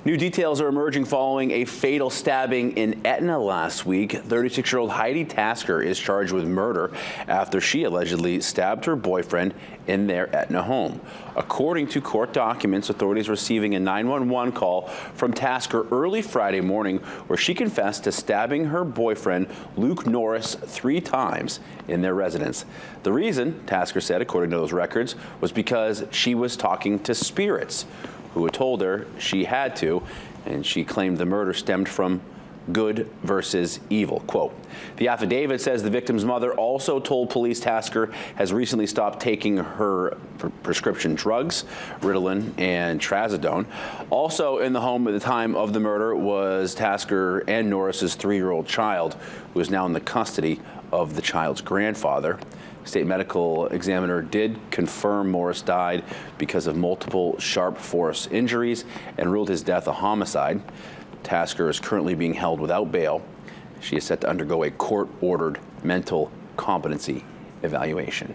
New details are emerging following a fatal stabbing in Etna last week. 36-year-old Heidi Tasker is charged with murder after she allegedly stabbed her boyfriend in their Etna home. According to court documents, authorities receiving a 911 call from Tasker early Friday morning where she confessed to stabbing her boyfriend, Luke Norris, 3 times in their residence. The reason, Tasker said, according to those records, was because she was talking to spirits who had told her she had to, and she claimed the murder stemmed from good versus evil. Quote, the affidavit says the victim's mother also told police Tasker has recently stopped taking her prescription drugs, Ritalin and Trazodone. Also in the home at the time of the murder was Tasker and Norris's 3-year-old child, who is now in the custody of the child's grandfather. State medical examiner did confirm Morris died because of multiple sharp force injuries and ruled his death a homicide. Tasker is currently being held without bail. She is set to undergo a court-ordered mental competency evaluation.